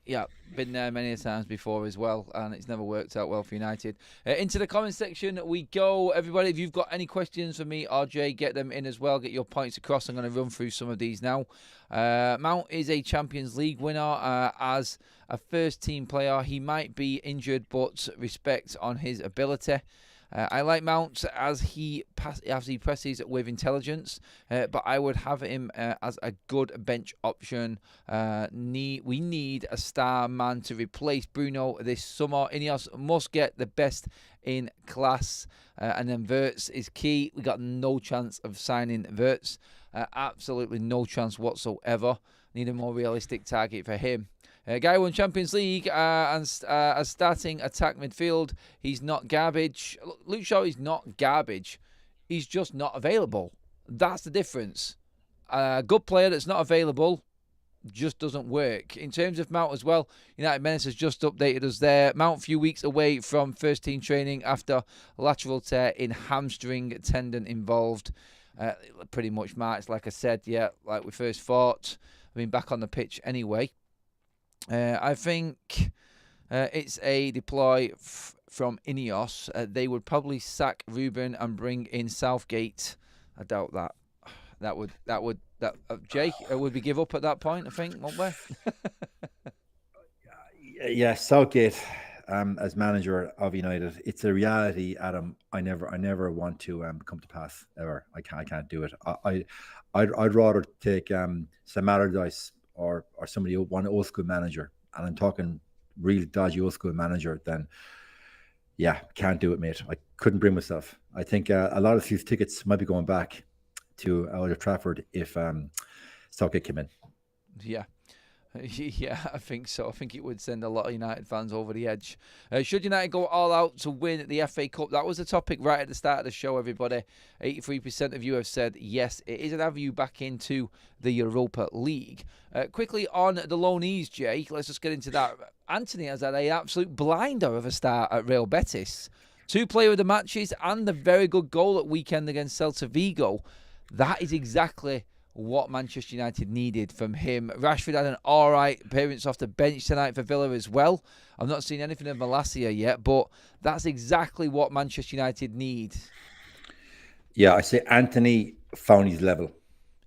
Yeah, been there many times before as well, and it's never worked out well for United. Into the comment section we go. Everybody, if you've got any questions for me or Jay, get them in as well. Get your points across. I'm going to run through some of these now. Mount is a Champions League winner. As a first-team player, he might be injured, but respect on his ability. I like Mount as he presses with intelligence, but I would have him as a good bench option. We need a star man to replace Bruno this summer. Ineos must get the best in class, and then Wirtz is key. We got no chance of signing Wirtz, absolutely no chance whatsoever. Need a more realistic target for him. Guy won Champions League and as starting attack midfield. He's not garbage. Luke Shaw is not garbage. He's just not available. That's the difference. A good player that's not available just doesn't work. In terms of Mount as well, United Menace has just updated us there. Mount a few weeks away from first team training after lateral tear in hamstring tendon involved. Pretty much March, like I said, like we first thought. I mean, back on the pitch anyway. I think it's a deploy from Ineos. They would probably sack Ruben and bring in Southgate. I doubt that. Jake, would we give up at that point? I think, won't we? Yeah, Southgate. as manager of United. It's a reality, Adam. I never want to come to pass ever. I can't do it. I'd rather take Sam Allardyce or somebody, one old school manager, and I'm talking real dodgy old school manager. Then yeah, can't do it, mate. I couldn't bring myself. I think a lot of these tickets might be going back to Old Trafford if Southgate came in. Yeah. Yeah, I think so. I think it would send a lot of United fans over the edge. Should United go all out to win the FA Cup? That was the topic right at the start of the show, everybody. 83% of you have said yes, it is an avenue back into the Europa League. Quickly on the loanees, Jay, let's just get into that. Anthony has had an absolute blinder of a start at Real Betis. 2 player of the matches and a very good goal at weekend against Celta Vigo. That is exactly what Manchester United needed from him. Rashford had an alright appearance off the bench tonight for Villa as well. I've not seen anything of Malacia yet, but that's exactly what Manchester United need. Yeah, I say Anthony found his level.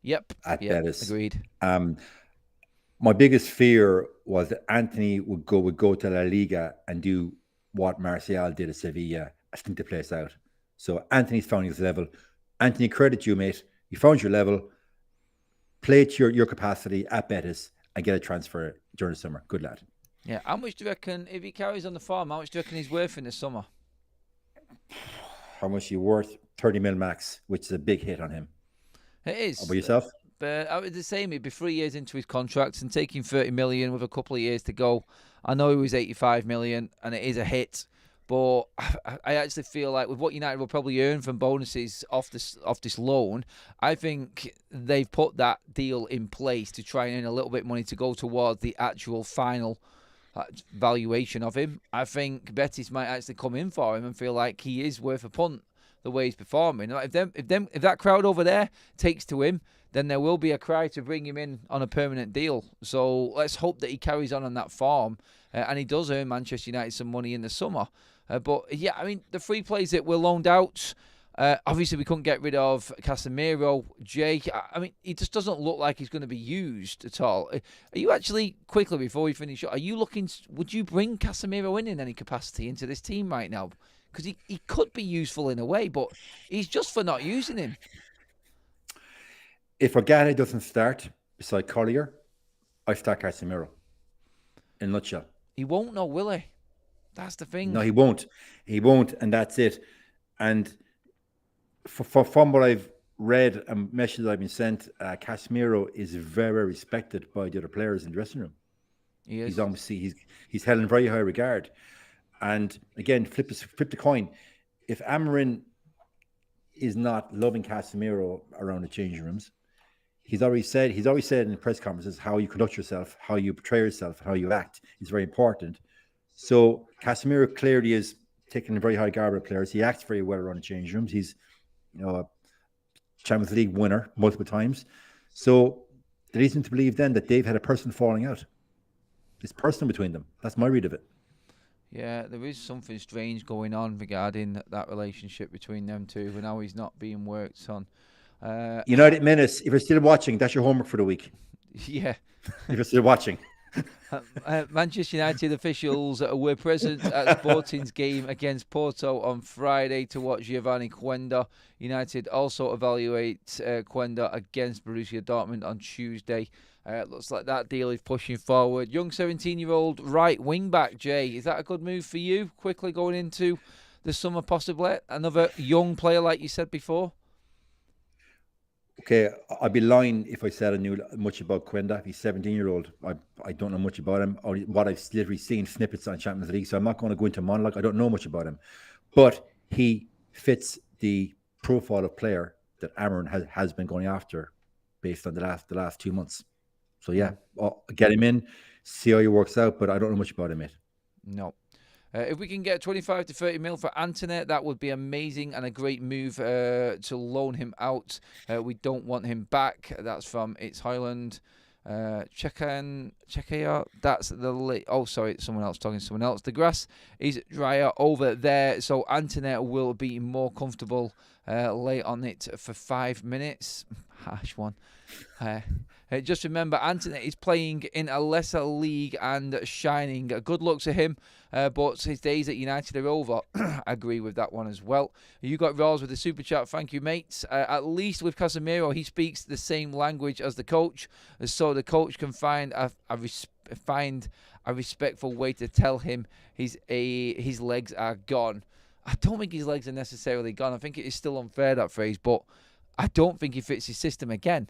Yep. At Betis. Agreed. My biggest fear was that Anthony would go to La Liga and do what Martial did at Sevilla, stink the place out. So Anthony's found his level. Anthony, credit you, mate. You found your level. Play to your capacity at Betis and get a transfer during the summer. Good lad. Yeah. How much do you reckon, if he carries on the form, how much do you reckon he's worth in the summer? How much he worth? 30 mil max, which is a big hit on him. It is. How about yourself? But I would say he'd be 3 years into his contract and taking 30 million with a couple of years to go. I know he was 85 million and it is a hit. But I actually feel like with what United will probably earn from bonuses off this loan, I think they've put that deal in place to try and earn a little bit of money to go towards the actual final valuation of him. I think Betis might actually come in for him and feel like he is worth a punt the way he's performing. If that crowd over there takes to him, then there will be a cry to bring him in on a permanent deal. So let's hope that he carries on that form and he does earn Manchester United some money in the summer. But yeah, I mean, the 3 players that were loaned out, obviously we couldn't get rid of Casemiro. Jay, I mean, he just doesn't look like he's going to be used at all. Are you actually, quickly before we finish, would you bring Casemiro in any capacity into this team right now? Because he could be useful in a way, but he's just for not using him. If Organa doesn't start beside Collier, I start Casemiro. In a nutshell. He won't know, will he? That's the thing. No, he won't. He won't, and that's it. And from what I've read and messages I've been sent, Casemiro is very, very respected by the other players in the dressing room. He is. He's obviously he's held in very high regard. And again, flip the coin. If Amorim is not loving Casemiro around the changing rooms, he's always said in press conferences how you conduct yourself, how you portray yourself, how you act is very important. So Casemiro clearly is taking a very high regard of players. He acts very well around the change rooms. He's, a Champions League winner multiple times. So there is reason to believe then that they've had a personal falling out. It's personal between them. That's my read of it. Yeah, there is something strange going on regarding that relationship between them two, and now he's not being worked on. United Menace, if you're still watching, that's your homework for the week. Yeah. If you're still watching. Manchester United officials were present at Sporting's game against Porto on Friday to watch Giovanni Quenda. United also evaluate Quenda against Borussia Dortmund on Tuesday. Looks like that deal is pushing forward. Young 17-year-old right wing-back, Jay. Is that a good move for you? Quickly going into the summer possibly? Another young player like you said before? Okay, I'd be lying if I said I knew much about Quenda. He's 17-year-old. I don't know much about him. Or what I've literally seen snippets on Champions League, so I'm not going to go into monologue. I don't know much about him. But he fits the profile of player that Amorim has been going after based on the last 2 months. So yeah, I'll get him in, see how he works out, but I don't know much about him yet. No. If we can get 25 to 30 mil for Anthony, that would be amazing and a great move to loan him out. We don't want him back. That's from It's Highland. Czechia. That's the... Oh, sorry, someone else talking to someone else. The grass is drier over there, so Anthony will be more comfortable lay on it for 5 minutes. Harsh one. Just remember, Anthony is playing in a lesser league and shining. Good luck to him, but his days at United are over. I agree with that one as well. You got Rawls with the super chat. Thank you, mates. At least with Casemiro, he speaks the same language as the coach, so the coach can find a respectful way to tell him his legs are gone. I don't think his legs are necessarily gone. I think it is still unfair, that phrase, but I don't think he fits his system again.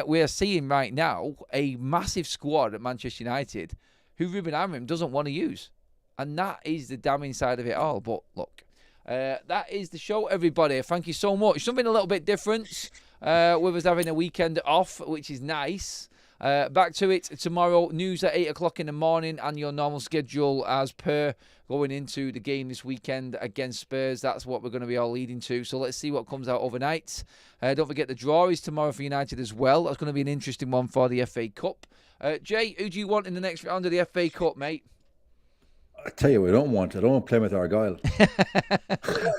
We are seeing right now a massive squad at Manchester United who Ruben Amorim doesn't want to use. And that is the damning side of it all. But look, that is the show, everybody. Thank you so much. Something a little bit different with us having a weekend off, which is nice. Back to it tomorrow. News at 8 o'clock in the morning and your normal schedule as per going into the game this weekend against Spurs. That's what we're going to be all leading to. So let's see what comes out overnight. Don't forget the draw is tomorrow for United as well. That's going to be an interesting one for the FA Cup. Jay, who do you want in the next round of the FA Cup, mate? I tell you, I don't want Plymouth Argyle.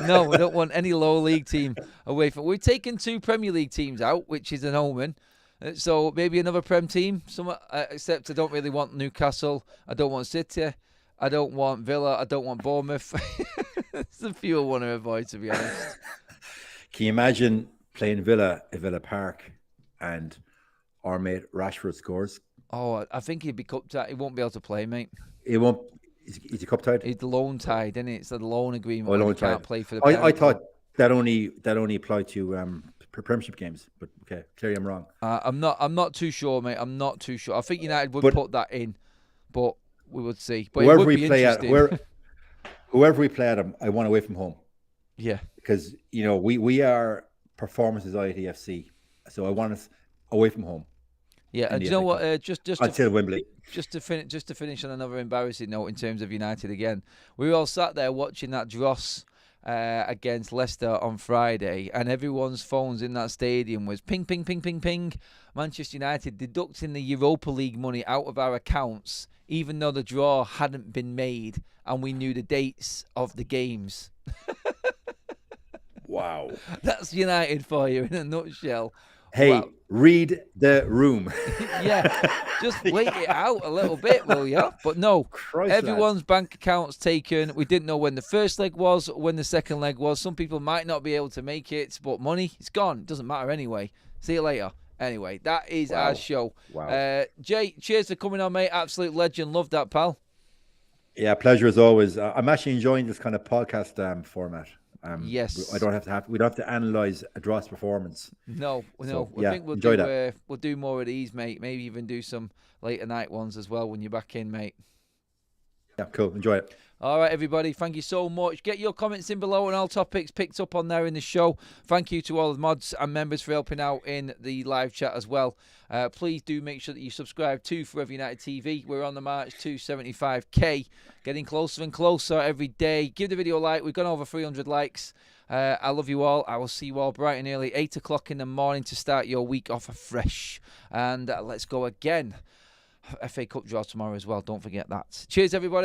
No, we don't want any lower league team away from. We've taken 2 Premier League teams out, which is an omen. So maybe another Prem team, except I don't really want Newcastle. I don't want City. I don't want Villa. I don't want Bournemouth. There's a few I want to avoid, to be honest. Can you imagine playing Villa at Villa Park and our mate Rashford scores? Oh, I think he'd be cup tied. He won't be able to play, mate. He won't. Is he cup tied? He's loan tied, isn't it? It's a loan agreement. Oh, loan he can't play for the. I thought that only applied to Premiership games, but okay, clearly I'm wrong. I'm not too sure, mate. I'm not too sure. I think United would put that in, but we would see. But whoever we play at, whoever we play at him, I want away from home. Yeah, because we are Performance Society FC, so I want us away from home. Yeah, and you know what? Just until Wembley. Just to finish on another embarrassing note in terms of United again. We were all sat there watching that dross against Leicester on Friday, and everyone's phones in that stadium was ping, ping, ping, ping, ping. Manchester United deducting the Europa League money out of our accounts, even though the draw hadn't been made, and we knew the dates of the games. Wow. That's United for you in a nutshell. Hey, wow. Read the room. Yeah, just wait it out a little bit, will you? But no, everyone's bank account's taken. We didn't know when the first leg was, when the second leg was. Some people might not be able to make it, but money, it's gone. It doesn't matter anyway. See you later. Anyway, that is our show. Wow. Jay, cheers for coming on, mate. Absolute legend. Love that, pal. Yeah, pleasure as always. I'm actually enjoying this kind of podcast format. Yes, we don't have to analyze a Dross performance. No. So, I think we'll do more of these, mate. Maybe even do some later night ones as well when you're back in, mate. Yeah, cool. Enjoy it. All right, everybody. Thank you so much. Get your comments in below on all topics picked up on there in the show. Thank you to all the mods and members for helping out in the live chat as well. Please do make sure that you subscribe to Forever United TV. We're on the march to 75k. Getting closer and closer every day. Give the video a like. We've gone over 300 likes. I love you all. I will see you all bright and early, 8 o'clock in the morning to start your week off afresh. And let's go again. FA Cup draw tomorrow as well. Don't forget that. Cheers, everybody.